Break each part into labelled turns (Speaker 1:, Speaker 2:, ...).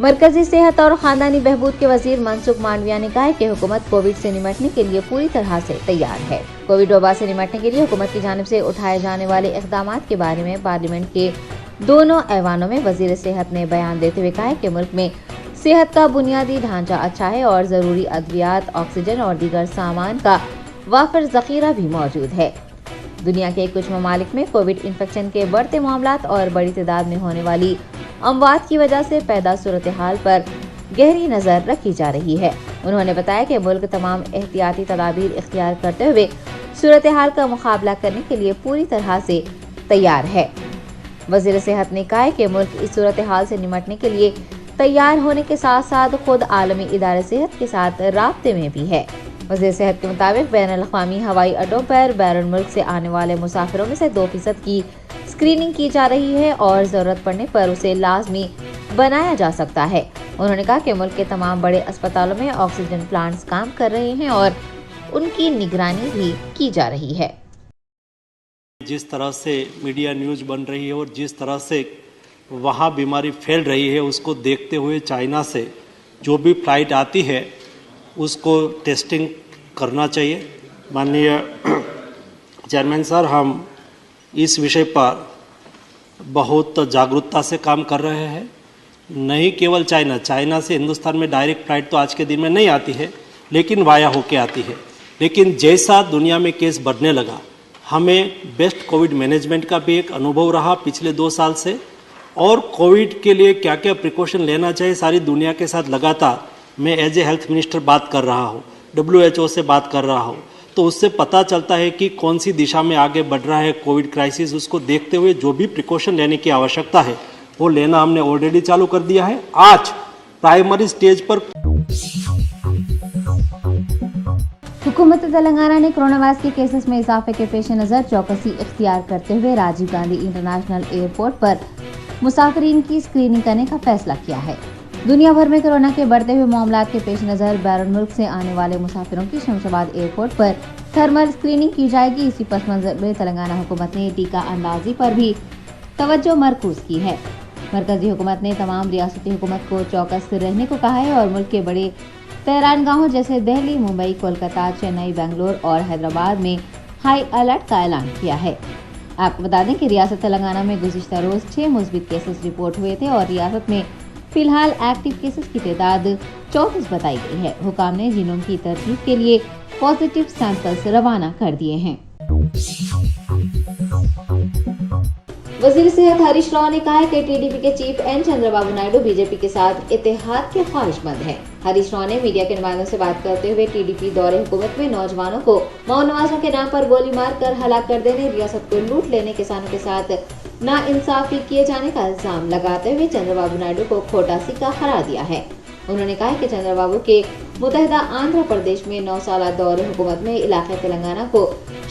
Speaker 1: मरकजी सेहत और खानदानी बहबूद के वजीर मनसुख मांडविया ने कहा है कि हुकूमत कोविड से निपटने के लिए पूरी तरह से तैयार है। कोविड वबा से निपटने के लिए हुकूमत की जानिब से उठाए जाने वाले इक़दाम के बारे में पार्लियामेंट के दोनों ऐवानों में वजीर सेहत ने बयान देते हुए कहा है कि मुल्क में सेहत का बुनियादी ढांचा अच्छा है और ज़रूरी अद्वियात, ऑक्सीजन और दीगर सामान का वाफिर ज़ख़ीरा भी मौजूद है। दुनिया के कुछ ममालिक में कोविड इन्फेक्शन के बढ़ते मामलात और बड़ी तादाद में होने वाली अमवात की वजह से पैदा सूरत हाल पर गहरी नज़र रखी जा रही है। उन्होंने बताया कि मुल्क तमाम एहतियाती तदाबीर इख्तियार करते हुए सूरत हाल का मुकाबला करने के लिए पूरी तरह से तैयार है। वज़ीर सेहत ने कहा है कि मुल्क इस सूरत हाल से निपटने के लिए तैयार होने के साथ साथ खुद आलमी इदारे सेहत के साथ राब्ते में भी है। वज़ीर सेहत के मुताबिक बैनुल-अक़वामी हवाई अड्डों पर बैरून मुल्क से आने वाले मुसाफिरों में से 2% की स्क्रीनिंग की जा रही है और ज़रूरत पड़ने पर उसे लाजमी बनाया जा सकता है। उन्होंने कहा कि मुल्क के तमाम बड़े अस्पतालों में ऑक्सीजन प्लांट्स काम कर रहे हैं और उनकी निगरानी भी की जा रही है।
Speaker 2: जिस तरह से मीडिया न्यूज़ बन रही है और जिस तरह से वहाँ बीमारी फैल रही है, उसको देखते हुए चाइना से जो भी फ्लाइट आती है उसको टेस्टिंग करना चाहिए। माननीय चेयरमैन सर, हम इस विषय पर बहुत जागरूकता से काम कर रहे हैं। नहीं केवल चाइना से हिंदुस्तान में डायरेक्ट फ्लाइट तो आज के दिन में नहीं आती है, लेकिन वाया होके आती है। लेकिन जैसा दुनिया में केस बढ़ने लगा, हमें बेस्ट कोविड मैनेजमेंट का भी एक अनुभव रहा पिछले 2 साल से, और कोविड के लिए क्या क्या प्रिकॉशन लेना चाहिए सारी दुनिया के साथ लगातार मैं एज ए हेल्थ मिनिस्टर बात कर रहा हूँ, WHO से बात कर रहा हूँ। तो उससे पता चलता है कि कौन सी दिशा में आगे बढ़ रहा है कोविड क्राइसिस। उसको देखते हुए जो भी प्रिकॉशन लेने की आवश्यकता है वो लेना हमने ऑलरेडी चालू कर दिया है। आज प्राइमरी स्टेज पर
Speaker 1: हुकूमत तेलंगाना ने कोरोना वायरस के केसेस में इजाफे के पेश नज़र चौकसी इख्तियार करते हुए राजीव गांधी इंटरनेशनल एयरपोर्ट पर मुसाफिरीन की स्क्रीनिंग करने का फैसला किया है। दुनिया भर में कोरोना के बढ़ते हुए मामलात के पेश नज़र बैरून मुल्क से आने वाले मुसाफिरों की शमशाबाद एयरपोर्ट पर थर्मल स्क्रीनिंग की जाएगी। इसी पस मंज़र में तेलंगाना हुकूमत ने टीका अंदाजी पर भी तवज्जो मरकूज की है। मरकजी हुकूमत ने तमाम रियासती हुकूमत को चौकस रहने को कहा है और मुल्क के बड़े तैरानगाहों जैसे दिल्ली, मुंबई, कोलकाता, चेन्नई, बेंगलोर और हैदराबाद में हाई अलर्ट का ऐलान किया है। आपको बता दें कि रियासत तेलंगाना में गुज़िश्ता रोज 6 मुस्बित केसेस रिपोर्ट हुए थे और रियासत में फिलहाल एक्टिव केसेस की तादाद 34 बताई गई है। हुकाम ने जीनोम की तरतीब के लिए पॉजिटिव सैंपल्स रवाना कर दिए हैं। वजीर सेहत हरीश राव ने कहा है कि टीडीपी के chief N Chandrababu Naidu BJP के साथ इत्तेहाद के ख्वाहिशमंद हैं। हरीश राव ने मीडिया के नुमाइंदों से बात करते हुए टीडीपी दौरे हुकूमत में नौजवानों को मऊ नवाजों के नाम पर गोली मार कर हलाक कर देने, रियासत को लूट लेने, किसानों के साथ नाइंसाफी किए जाने का इल्जाम लगाते हुए चंद्रबाबू नायडू को खोटा सिक्का करार दिया है। उन्होंने कहा कि चंद्रबाबू के मुतहदा आंध्र प्रदेश में 9 साल दौरे हुकूमत में इलाके तेलंगाना को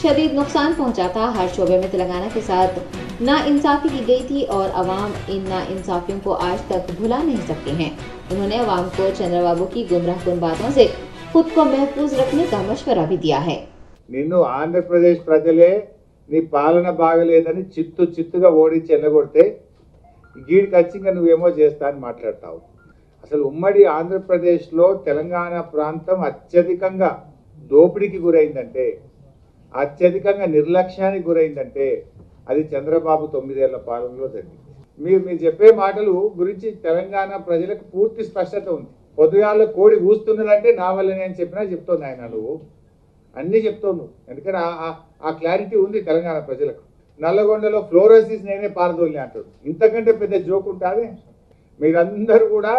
Speaker 1: शदीद नुकसान पहुंचा था। हर शोबे में तेलंगाना के साथ नाइंसाफी की गई थी और अवाम इन नाइंसाफियों को आज तक भुला नहीं सकते हैं। उन्होंने अवाम को चंद्रबाबू की गुमराहकुन बातों से खुद को महफूज रखने का मशवरा भी दिया है।
Speaker 3: నిన్ను ఆంధ్రప్రదేశ్ ప్రజలే నీ పాలన బాగలేదని చిత్తుగా ఓడించి ఎల్లగొడితే గీడికి వచ్చింగా నువ్వేమో చేస్తా అని మాట్లాడతావు. అసలు ఉమ్మడి ఆంధ్రప్రదేశ్లో తెలంగాణ ప్రాంతం అత్యధికంగా దోపిడీకి గురైందంటే, అత్యధికంగా నిర్లక్ష్యానికి గురైందంటే అది చంద్రబాబు 9 ఏళ్ల పాలనలో జరిగింది. మీరు చెప్పే మాటలు గురించి తెలంగాణ ప్రజలకు పూర్తి స్పష్టత ఉంది. పొద్దుగాల కోడి కూస్తున్నదంటే నా వల్లనే అని చెప్తోంది ఆయన. నువ్వు అన్నీ చెప్తావు నువ్వు, ఎందుకంటే ఆ క్లారిటీ ఉంది తెలంగాణ ప్రజలకు. నల్లగొండలో ఫ్లోరోసిస్ నేనే పారదోలిని అంటాడు. ఇంతకంటే పెద్ద జోక్ ఉంటుంది? మీరందరూ కూడా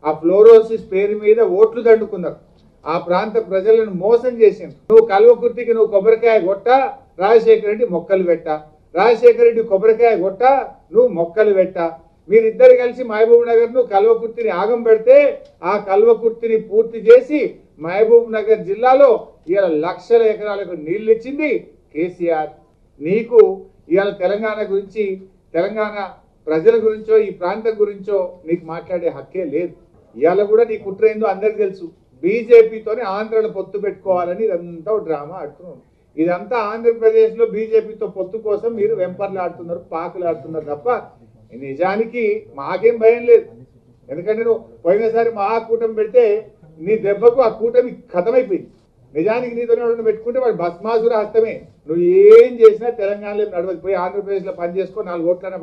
Speaker 3: ఆ ఫ్లోరోసిస్ పేరు మీద ఓట్లు దండుకున్నారు. ఆ ప్రాంత ప్రజలను మోసం చేసింది. నువ్వు కల్వకుర్తికి నువ్వు కొబ్బరికాయ కొట్ట, రాజశేఖర రెడ్డి మొక్కలు పెట్ట, రాజశేఖర రెడ్డి కొబ్బరికాయ కొట్ట, నువ్వు మొక్కలు పెట్ట. మీరిద్దరు కలిసి మహబూబ్ నగర్ ను కల్వకుర్తిని ఆగం పెడితే ఆ కల్వకుర్తిని పూర్తి చేసి మహబూబ్ నగర్ జిల్లాలో ఇవాళ లక్షల ఎకరాలకు నీళ్లు ఇచ్చింది కేసీఆర్. నీకు ఇవాళ తెలంగాణ గురించి, తెలంగాణ ప్రజల గురించో ఈ ప్రాంతం గురించో నీకు మాట్లాడే హక్కే లేదు. ఇవాళ కూడా నీ కుట్ర ఏందో అందరికి తెలుసు. బీజేపీతోనే ఆంధ్రలో పొత్తు పెట్టుకోవాలని ఇదంతా డ్రామా ఆడుతున్నాం. ఇదంతా ఆంధ్రప్రదేశ్లో బీజేపీతో పొత్తు కోసం మీరు వెంపర్లు ఆడుతున్నారు, పాకులు ఆడుతున్నారు తప్ప నిజానికి మాకేం భయం లేదు. ఎందుకంటే నువ్వు పోయినసారి మహాకూటమి పెడితే నీ దెబ్బకు ఆ కూటమి ఖతమైపోయింది. నిజానికి నీతో పెట్టుకుంటే వాడు భస్మాసుర హస్తమే. నువ్వు ఏం చేసినా తెలంగాణలో నడవదు. పోయి ఆంధ్రప్రదేశ్లో పని చేసుకో, 4 ఓట్లైనా.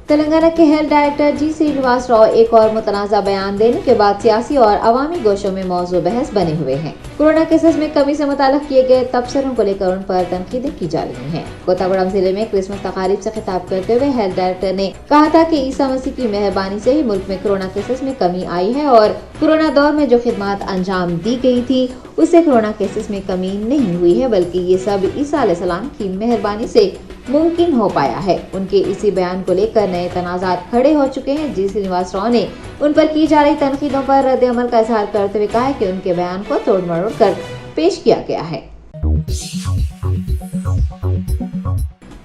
Speaker 1: तेलंगाना के हेल्थ डायरेक्टर जी श्रीनिवास राव एक और मुतनाज़ा बयान देने के बाद सियासी और अवामी गोशों में मौजू बहस बने हुए हैं। कोरोना केसेस में कमी से मुताल्लिक़ किए गए तबसरों को लेकर उन पर तनकीदें की जा रही हैं। कोत्तागुड़म जिले में क्रिसमस तकारीब से खिताब करते हुए हेल्थ डायरेक्टर ने कहा था कि ईसा मसीह की मेहरबानी से ही मुल्क में कोरोना केसेस में कमी आई है और कोरोना दौर में जो खिदमत अंजाम दी गई थी उससे कोरोना केसेस में कमी नहीं हुई है, बल्कि ये सब ईसा अलैहिस्सलाम की मेहरबानी से मुमकिन हो पाया है। उनके इसी बयान को लेकर नए तनाज़ात खड़े हो चुके हैं। जी श्रीनिवास राव ने उन पर की जा रही तनकीदों पर रद्द अमल का इजहार करते हुए कहा है कि उनके बयान को तोड़ मरोड़ कर पेश किया गया है।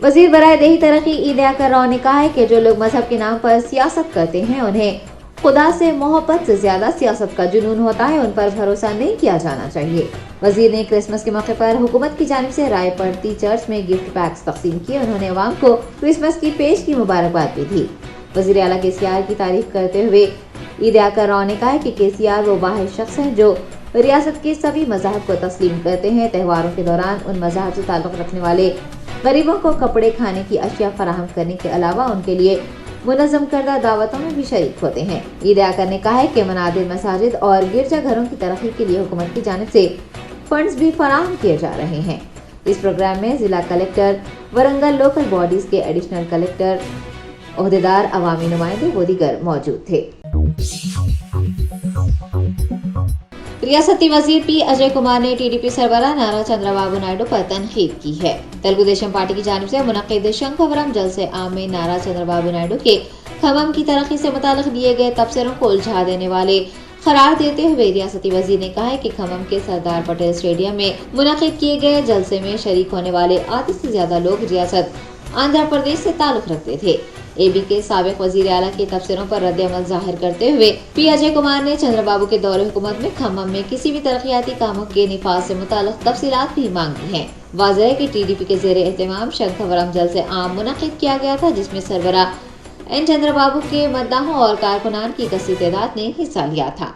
Speaker 1: वजीर बराए देही तरक्की ईद अकर राव ने कहा है कि जो लोग मजहब के नाम पर सियासत करते हैं उन्हें खुदा से मोहब्बत से ज्यादा सियासत का जुनून होता है, उन पर भरोसा नहीं किया जाना चाहिए। वजीर ने क्रिसमस के मौके पर हुकूमत की जानिब से रायपड़ती चर्च में गिफ्ट पैक्स तकसीम किए। उन्होंने अवाम को क्रिसमस की पेश की मुबारकबाद भी दी। वजीर आला केसीआर की तारीफ करते हुए ईद अकर राव ने कहा कि केसीआर वो वाहिद शख्स है जो रियासत के सभी मज़ाहब को तस्लीम करते हैं। त्योहारों के दौरान उन मज़ाहब से ताल्लुक़ रखने वाले गरीबों को कपड़े, खाने की अशिया फराहम करने के अलावा उनके लिए मुनज़्ज़म करदा दावतों में भी शरीक होते हैं। ईद अकर ने कहा है कि मनादिर, मसाजिद और गिरजा घरों की तरक्की के लिए हुकूमत की जानिब से फंड्स भी फराहम किए जा रहे हैं। इस प्रोग्राम में जिला कलेक्टर, वरंगल लोकल बॉडीज के एडिशनल कलेक्टर, ओहदेदार, अवामी नुमाइंदे व दीगर मौजूद थे। रियासती वजीर पी अजय कुमार ने टीडीपी सरबराह नारा चंद्रबाबू नायडू पर तनकीद की है। तेलुगु देशम पार्टी की जानिब से मुनक्किद शंखवरम जलसे आम में नारा चंद्रबाबू नायडू के खमम की तरक्की से मुताल्लिक़ दिए गए तबसरों को उलझा देने वाले करार देते हुए रियासती वजीर ने कहा है कि खमम के सरदार पटेल स्टेडियम में मुनक्किद किए गए जलसे में शरीक होने वाले आधे से ज्यादा लोग रियासत आंध्र प्रदेश से ताल्लुक़ रखते थे। एबी के साबिक वजीर आला के तबसरों पर रद्द अमल जाहिर करते हुए पी अजय कुमार ने चंद्रबाबू के दौरे हुकूमत में खम्मम में किसी भी तरक्याती कामों के निफाज से मुताल्लिक़ तफसीलात भी मांगी हैं। वाज़ेह है कि टीडीपी के ज़ेरे एहतमाम शंखवरम जलसे आम मुनक्किद किया गया था, जिसमें सरबराह एन चंद्रबाबू के मद्दाहों और कारकुनान की कसी तादाद ने हिस्सा लिया था।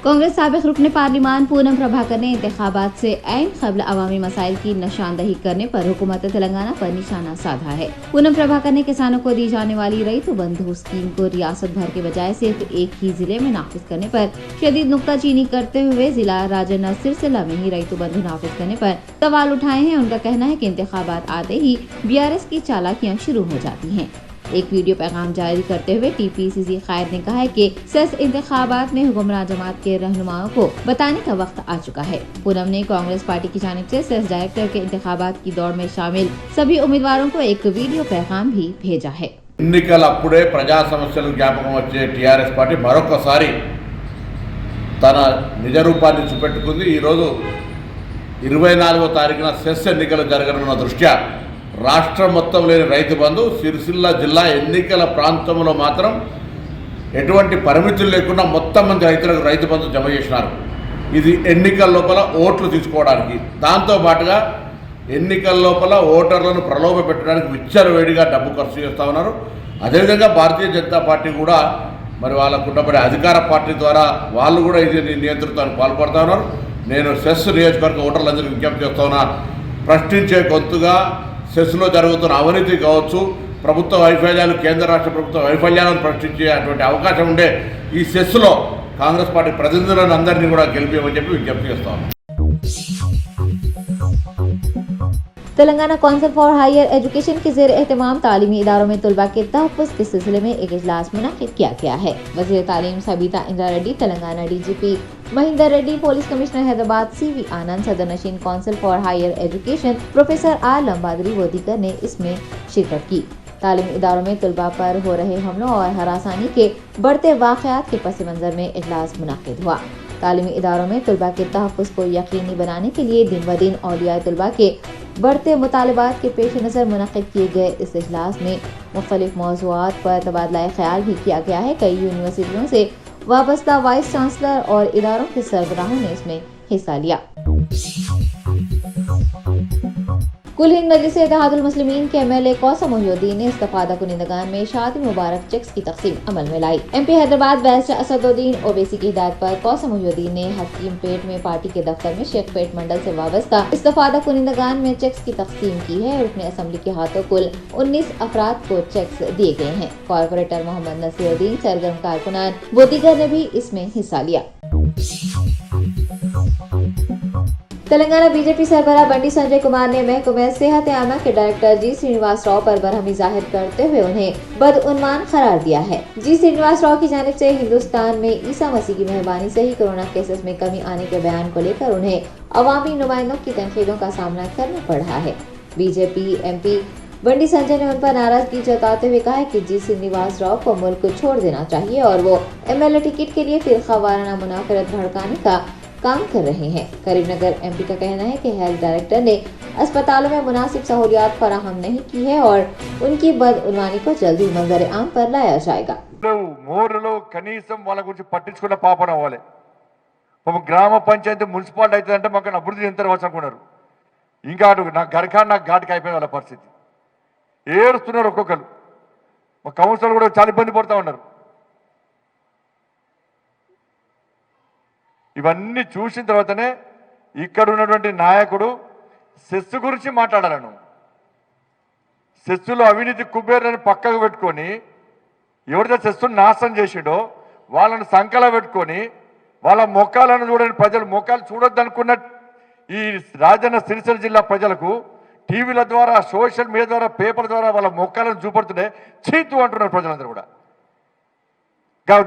Speaker 1: कांग्रेस साबिक रुकने पार्लिमान पूनम प्रभाकर ने इंतखाबात से ऐन क़ब्ल अवामी मसाइल की निशानदही करने पर हुकूमत तेलंगाना पर निशाना साधा है। पूनम प्रभाकर ने किसानों को दी जाने वाली रईतु बंधु स्कीम को रियासत भर के बजाय सिर्फ एक ही जिले में नाफिज करने पर शदीद नुक्ताचीनी करते हुए जिला राजन्ना सिलसिला में ही रईतु बंधु नाफिज करने पर सवाल उठाए हैं। उनका कहना है कि इंतखाबात आते ही बीआरएस की चालाकियां शुरू हो जाती हैं। एक वीडियो पैगाम जारी करते हुए टीपीसीसी कायद ने कहा है कि सेस इंतखाबात में हुक्मरान जमात के रहनुमाओं को बताने का वक्त आ चुका है। पूनम ने कांग्रेस पार्टी की जानिब से सेस डायरेक्टर के इंतखाबात की दौड़ में शामिल सभी उम्मीदवारों को एक वीडियो पैगाम भी भेजा है।
Speaker 4: ఎన్నికలప్పుడే ప్రజా సమస్యలు జ్ఞాపకం వచ్చే టీఆర్ఎస్ పార్టీ మరొకసారి తన నిజ రూపాన్ని చూపెట్టుకుంది। ఈరోజు 24వ తారీఖున సెస్ ఎన్నికలు జరగనున్న దృష్ట్యా రాష్ట్రం మొత్తం లేని రైతు బంధు సిరిసిల్ల జిల్లా ఎన్నికల ప్రాంతంలో మాత్రం ఎటువంటి పరిమితులు లేకుండా మొత్తం మంది రైతులకు రైతు బంధు జమ చేసినారు। ఇది ఎన్నికల లోపల ఓట్లు తీసుకోవడానికి, దాంతో పాటుగా ఎన్నికల లోపల ఓటర్లను ప్రలోభ పెట్టడానికి విచ్చలవేడిగా డబ్బు ఖర్చు చేస్తూ ఉన్నారు। అదేవిధంగా భారతీయ జనతా పార్టీ కూడా మరి వాళ్ళకు ఉన్నప్పటి అధికార పార్టీ ద్వారా వాళ్ళు కూడా ఇది నియంత్రితానికి పాల్పడుతూ ఉన్నారు। నేను సెస్ నియోజకవర్గ ఓటర్లందరికీ విజ్ఞప్తి చేస్తా ఉన్నా, ప్రశ్నించే గొంతుగా సెస్లో జరుగుతున్న అవినీతి కావచ్చు, ప్రభుత్వ వైఫల్యాలు, కేంద్ర రాష్ట్ర ప్రభుత్వ వైఫల్యాలను ప్రశ్నించే అటువంటి అవకాశం ఉండే ఈ సెస్లో కాంగ్రెస్ పార్టీ ప్రతినిధులను అందరినీ కూడా గెలిపేయమని చెప్పి విజ్ఞప్తి చేస్తాను।
Speaker 1: Telangana council for higher education के ज़ेर एहतमाम तालीमी इदारों में तलबा के तहफ़्फ़ुज़ के सिलसिले में एक इजलास मुनक़्क़िद किया गया है। वज़ीर तालीम Sabitha Indira Reddy, Telangana DGP Mahender Reddy, police commissioner Hyderabad C V Anand, सदर नशीन council for higher education professor R Limbadri व दीगर ने इसमें शिरकत की। तालीमी इदारों में तलबा पर हो रहे हमलों और हरासानी के बढ़ते वाक़यात के पस मंज़र में इजलास मुनक़्क़िद हुआ। तालीमी इदारों में तलबा के तहफ़्फ़ुज़ को यकीनी बनाने के लिए दिन ब दिन औलिया तलबा के बढ़ते मुतालबात के पेश नज़र मुनक़्क़िद किए गए इस इजलास में मुख्तलिफ मौज़ूआत पर तबादला ख्याल भी किया गया है। कई यूनिवर्सिटियों से वाबस्ता वाइस चांसलर और इदारों के सरबराहों ने इसमें हिस्सा लिया। कुल हिंद मजलिस इत्तेहादुल मुस्लिमीन के एमएलए कौसम मोहिउद्दीन ने इस्तफादा कुनिंदगान में शादी मुबारक चेक्स की तकसीम अमल में लाई। एमपी हैदराबाद बैरिस्टर असदुद्दीन ओवैसी की हिदायत पर कौसम मोहिउद्दीन ने हकीम पेट में पार्टी के दफ्तर में शेख पेट मंडल से वाबस्ता इस्तफादा कुनिंदगान में चेक्स की तकसीम की है और अपने असम्बली के हाथों कुल 19 अफराद को चेक्स दिए गए हैं। कॉर्पोरेटर मोहम्मद नसीरुद्दीन, सरगर्म कारकुनान व दीगर ने भी इसमें हिस्सा लिया। तेलंगाना बीजेपी सरबराह बंडी संजय कुमार ने महकमे सेहत आमा के डायरेक्टर जी श्रीनिवास राव पर बरहमी जाहिर करते हुए उन्हें बदउन्वान करार दिया है। जी श्रीनिवास राव की जानिब से हिंदुस्तान में ईसा मसीह की मेहरबानी से ही कोरोना केसेस में कमी आने के बयान को लेकर उन्हें अवामी नुमाइंदों की तनकीदों का सामना करना पड़ रहा है। बीजेपी एमपी बंडी संजय ने उन पर नाराजगी जताते हुए कहा है कि जी श्रीनिवास राव को मुल्क छोड़ देना चाहिए और वो एमएलए टिकट के लिए फिरका वाराना मुनाफरत भड़काने का काम कर रहे हैं। करीमनगर एमपी का कहना है कि हेल्थ डायरेक्टर ने अस्पतालों में मुनासिब सहूलियात फराहम नहीं की है और उनकी बदउनवानी को जल्दी मंजर आम पर लाया जाएगा।
Speaker 5: మోర్లో కనీసం వాళ్ళ గురించి పట్టించుకున్న పాపన అవ్వాలి। గ్రామ పంచాయతీ మున్సిపాలిటీ అవుతుందంటే మాకు అభివృద్ధి ఎంత వచ్చి అనుకున్నారు, ఇంకా అటు నా గరఖాన్ నాకు ఘాటుకి అయిపోయింది వాళ్ళ పరిస్థితి। ఏడుస్తున్నారు ఒక్కొక్కరు, మా కౌన్సిలర్ కూడా చాలా ఇబ్బంది పడుతూ ఉన్నారు। ఇవన్నీ చూసిన తర్వాతనే ఇక్కడ ఉన్నటువంటి నాయకుడు సెస్ గురించి మాట్లాడాలను, సెస్సులో అవినీతి కుబేరుని పక్కకు పెట్టుకొని ఎవరితో సెస్సును నాశనం చేసిండో వాళ్ళని సంకల పెట్టుకొని వాళ్ళ మొక్కలను చూడని ప్రజలు మొక్కలు చూడొద్దనుకున్న ఈ రాజన్న సిరిసిల్ల జిల్లా ప్రజలకు టీవీల ద్వారా సోషల్ మీడియా ద్వారా పేపర్ ద్వారా వాళ్ళ మొక్కలను చూపడుతుంటే చీతు అంటున్నారు ప్రజలందరూ కూడా।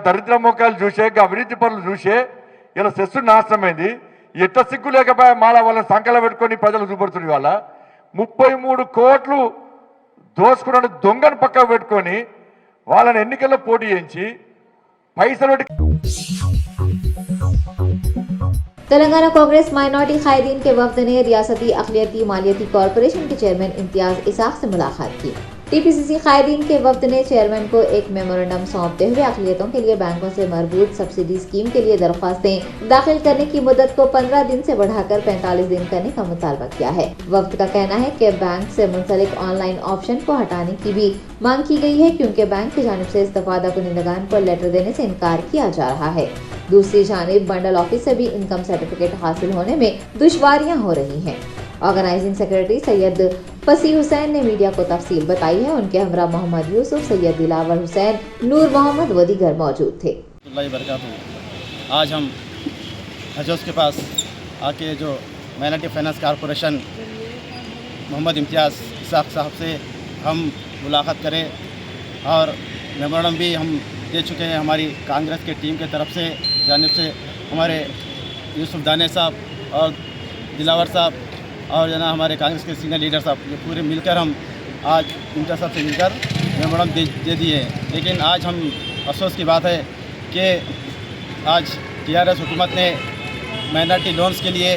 Speaker 5: దరిద్ర మొక్కలు చూసే అవినీతి పనులు చూసే ఇలా సెస్సు నాశనమైంది। ఎట్ట సిగ్గు లేకపోయా మాల వాళ్ళని సంకల పెట్టుకొని ప్రజలు చూపడుతుంది। వాళ్ళ 33 కోట్లు దోసుకున్న దొంగను పక్కకు పెట్టుకొని వాళ్ళని ఎన్నికల్లో పోటీ చేయించి పైసలు
Speaker 1: तेलंगाना कांग्रेस माइनॉरिटी कायदीन के वफद ने रियासती अक़लियती मालियती कॉरपोरेशन के चेयरमैन इम्तियाज इसाक से मुलाकात की। टीपीसीसी कायदीन के वफद ने चेयरमैन को एक मेमोरेंडम सौंपते हुए अक़लियतों के लिए बैंकों से मरबूत सब्सिडी स्कीम के लिए दरख्वास्तें दाखिल करने की मुद्दत को 15 दिन से बढ़ाकर 45 दिन करने का मुतालबा किया है। वफद का कहना है कि बैंक से मुंसलिक ऑनलाइन ऑप्शन को हटाने की भी मांग की गई है, क्योंकि बैंक की जानिब से इस्तफादा कुनिंदगान को लेटर देने से इनकार किया जा रहा है। दूसरी जानिब बंडल ऑफिस से भी इनकम सर्टिफिकेट हासिल होने में दुश्वारियां हो रही हैं। ऑर्गेनाइजिंग सेक्रेटरी सैयद फसी हुसैन ने मीडिया को तफसील बताई है। उनके हमरा मोहम्मद यूसुफ, सैयद दिलावर हुसैन, नूर मोहम्मद व दीगर मौजूद थे।
Speaker 6: आज हम हजोस के पास आके जो minority finance corporation Mohammed Imtiaz Isaq साहब से हम मुलाकात करें और मेमोरेंडम भी हम दे चुके हैं। हमारी कांग्रेस के टीम के तरफ से जानिब से हमारे यूसुफ दाने साहब और दिलावर साहब और जो ना हमारे कांग्रेस के सीनियर लीडर साहब, ये पूरे मिलकर हम आज इनके साथ से मिलकर मेमोरेंडम दे दिए हैं। लेकिन आज हम अफसोस की बात है कि आज टीआरएस हुकूमत ने माइनॉरिटी लोन्स के लिए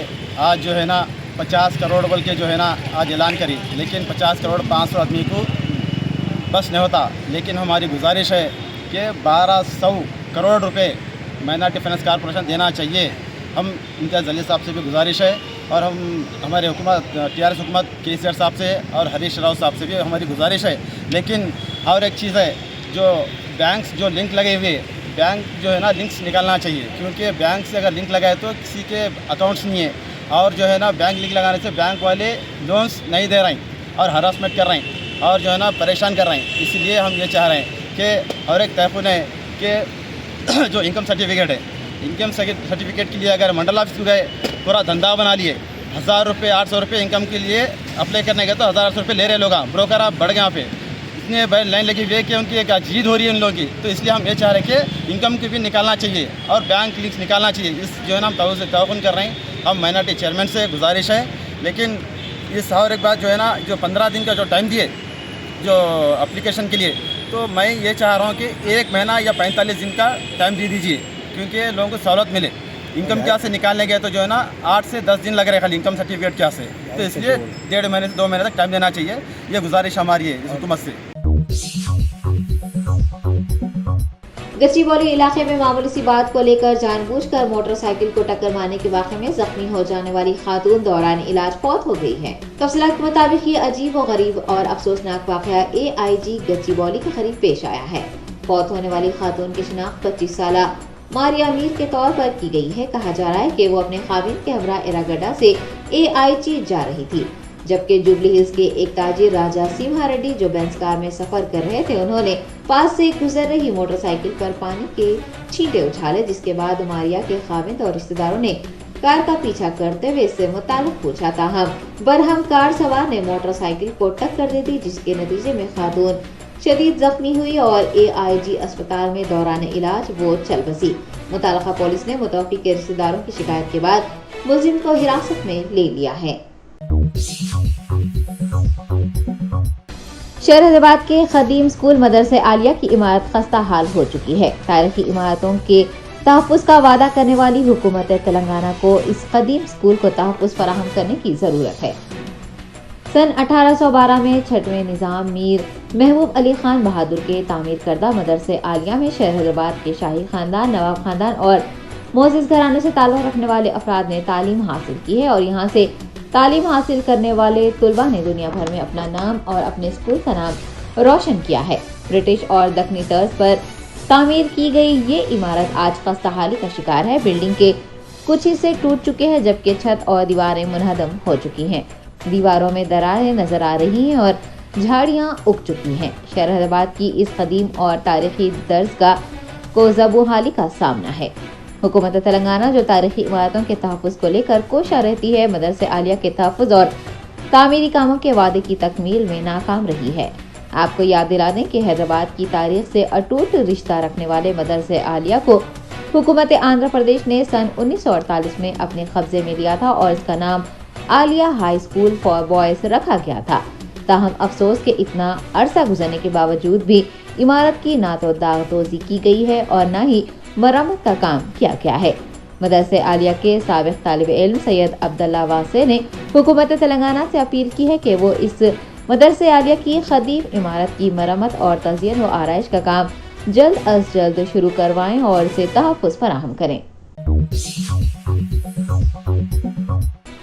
Speaker 6: आज जो है ना 50 करोड़ बोल के जो है ना आज ऐलान करी, लेकिन 50 करोड़ 500 आदमी को बस नहीं होता। लेकिन हमारी गुजारिश है कि 1200 करोड़ रुपए माइनॉरिटी फाइनेंस कॉरपोरेशन देना चाहिए। हम इम्तियाज़ अली साहब से भी गुजारिश है और हम हमारे हुकूमत टीआरएस हुकूमत केसीआर साहब से और हरीश राव साहब से भी हमारी गुजारिश है। लेकिन और एक चीज़ है, जो बैंक्स जो लिंक लगे हुए बैंक जो है ना लिंक्स निकालना चाहिए, क्योंकि बैंक से अगर लिंक लगाए तो किसी के अकाउंट्स नहीं है और जो है ना बैंक लिंक लगाने से बैंक वाले लोन्स नहीं दे रहे हैं और हरासमेंट कर रहे हैं और जो है ना परेशान कर रहे हैं। इसलिए हम ये चाह रहे हैं कि और एक तहफ़्फ़ुज़ है कि जो इनकम सर्टिफिकेट है, इनकम सर्टिफिकेट के लिए अगर मंडल ऑफिस गए पूरा धंधा बना लिए, 1000 रुपये 800 रुपये इनकम के लिए अप्लाई करने गए तो 1000 रुपये ले रहे लोग, ब्रोकर आप बढ़ गए यहाँ पे इतने लाइन लगी हुई है कि उनकी एक जीत हो रही है उन लोगों की। तो इसलिए हम ये चाह रहे हैं कि इनकम की भी निकालना चाहिए और बैंक लिंक्स निकालना चाहिए। इस जो है ना हम ताउन कर रहे हैं। हम माइनॉरिटी चेयरमैन से गुजारिश है। लेकिन इस और एक बात जो है ना, जो 15 दिन का जो टाइम दिए जो एप्लीकेशन के लिए, तो मैं ये चाह रहा हूँ कि 1 महीना या 45 दिन का टाइम दे दीजिए, क्योंकि लोगों को सहूलत मिले। इनकम क्या से निकालने गए तो जो है ना 8 से 10 दिन लग रहे खाली इनकम सर्टिफिकेट क्या से, तो इसलिए 1.5 महीने से 2 महीने तक टाइम देना चाहिए। ये गुजारिश हमारी है इस हुकूमत से।
Speaker 1: गच्चीबौली इलाके में मामूली सी बात को लेकर जानबूझकर मोटरसाइकिल को टक्कर मारने के वाक़े में जख्मी हो जाने वाली खातून दौरान इलाज फौत हो गई है। तफसीलात के मुताबिक ये अजीब व गरीब और अफसोसनाक वाक़या AIG गच्चीबौली के करीब पेश आया है। फौत होने वाली खातून की शिनाख्त 25 साला मारिया मीर के तौर पर की गई है। कहा जा रहा है कि वो अपने खाविंद के हमरा एरागड्डा से AIG जा रही थी, जबकि जुबली हिल्स के एक ताजिर राजा सिम्हा रेड्डी जो बेंज कार में सफर कर रहे थे, उन्होंने पास से गुजर रही मोटरसाइकिल पर पानी के छींटे उछाले, जिसके बाद मारिया के खाविंद और रिश्तेदारों ने कार का पीछा करते हुए इससे मुताल्लिक पूछा। ताहम बरहम कार सवार ने मोटरसाइकिल को टक्कर दे दी, जिसके नतीजे में खातून शदीद जख्मी हुई और AIG अस्पताल में दौरान इलाज वो चल बसी। मुताल्लिका पुलिस ने मुतवक्की के रिश्तेदारों की शिकायत के बाद मुलजिम को हिरासत में ले लिया है। शहर हैदराबाद के खदीम स्कूल मदरसे आलिया की इमारत खस्ता हाल हो चुकी है। तारीखी इमारतों के तहफ़्फ़ुज़ का वादा करने वाली हुकूमत तेलंगाना को इस कदीम स्कूल को तहफ़्फ़ुज़ फराहम करने की ज़रूरत है। सन 1812 में छठवें निज़ाम मीर महबूब अली खान बहादुर के तामीर करदा मदरसे आलिया में शहर हैदराबाद के शाही खानदान, नवाब खानदान और मोअज़्ज़िज़ घराने से ताल्लुक़ रखने वाले अफराद ने तालीम हासिल की है और यहाँ से तालीम हासिल करने वाले तुलबा ने दुनिया भर में अपना नाम और अपने स्कूल का नाम रोशन किया है। ब्रिटिश और दखनी तर्ज पर तामीर की गई ये इमारत आज खस्ताहाली का शिकार है। बिल्डिंग के कुछ हिस्से टूट चुके हैं, जबकि छत और दीवारें मुनहदम हो चुकी हैं। दीवारों में दरारें नजर आ रही हैं और झाड़ियां उग चुकी हैं। शहर हैदराबाद की इस कदीम और तारीखी दरगाह को ज़बूहाली का सामना है। हुकूमत तेलंगाना जो तारीखी इमारतों के तहफ़्फ़ुज़ को लेकर कोशा रहती है, मदरसे आलिया के तहफ़्फ़ुज़ और तामीरी कामों के वादे की तकमील में नाकाम रही है। आपको याद दिला दें कि हैदराबाद की तारीख से अटूट रिश्ता रखने वाले मदरसे आलिया को हुकूमत आंध्र प्रदेश ने सन 1948 में अपने कब्जे में लिया था और इसका नाम Alia high school for boys रखा गया था। ताहम अफसोस के इतना अरसा गुजरने के बावजूद भी इमारत की ना तो दागदोजी की गई है और न ही मरम्मत का काम किया गया है। मदरसे आलिया के साबिक़ तालिब इल्म सैयद अब्दुल्ला वासे ने हुकूमत तेलंगाना से अपील की है कि वो इस मदरसे आलिया की खदीम इमारत की मरम्मत और तज़यीन व आराइश का काम जल्द अज जल्द शुरू करवाएं और इसे तहफ़्फ़ुज़ फराहम करें।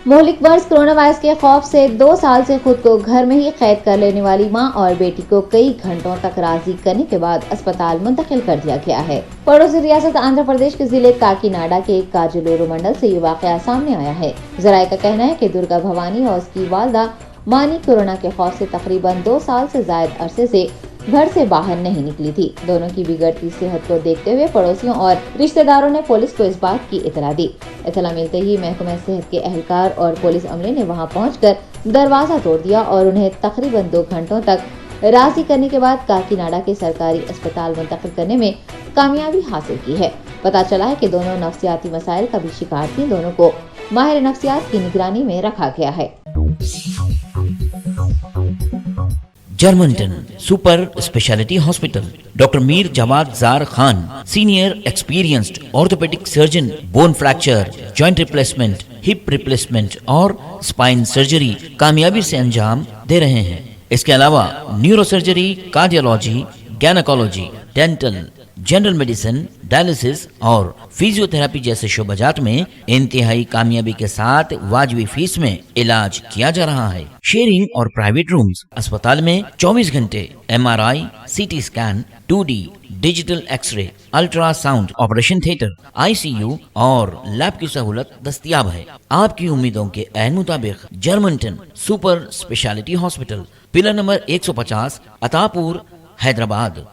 Speaker 1: मुहलिक मर्ज कोरोना वायरस के खौफ से 2 साल से खुद को घर में ही कैद कर लेने वाली मां और बेटी को कई घंटों तक राजी करने के बाद अस्पताल मुंतकिल कर दिया गया है। पड़ोसी रियासत आंध्र प्रदेश के जिले काकीनाडा के काजुलूरू मंडल से ये वाकया सामने आया है। ज़राए का कहना है कि दुर्गा भवानी और उसकी वालदा मानी कोरोना के खौफ से तकरीबन 2 साल से जायद अरसे से घर से बाहर नहीं निकली थी। दोनों की बिगड़ती सेहत को देखते हुए पड़ोसियों और रिश्तेदारों ने पुलिस को इस बात की इतला दी। इतला मिलते ही महकमा सेहत के एहलकार और पुलिस अमले ने वहां पहुंचकर दरवाजा तोड़ दिया और उन्हें तकरीबन 2 घंटों तक राजी करने के बाद काकीनाडा के सरकारी अस्पताल मुंतकिल करने में कामयाबी हासिल की है। पता चला है कि दोनों नफ्सियाती मसाइल का भी शिकार थी। दोनों को माहिर नफ्सियात की निगरानी में रखा गया है।
Speaker 7: Germanton super speciality hospital, doctor Mir Jawad Zar Khan, senior experienced orthopedic surgeon, bone fracture, joint replacement, hip replacement और स्पाइन सर्जरी कामयाबी से अंजाम दे रहे हैं। इसके अलावा neuro surgery, cardiology, gynecology, dental, general medicine, dialysis और फिजियोथेरेपी जैसे शोबाजात में इंतहाई कामयाबी के साथ वाजिबी फीस में इलाज किया जा रहा है। शेयरिंग और प्राइवेट रूम्स। अस्पताल में 24 घंटे MRI, CT scan, 2D digital x-ray, ultrasound, operation theatre, ICU और लैब की सहूलत दस्तयाब है। आपकी उम्मीदों के ऐन मुताबिक Germanton super speciality hospital, pillar number 150, Attapur, Hyderabad.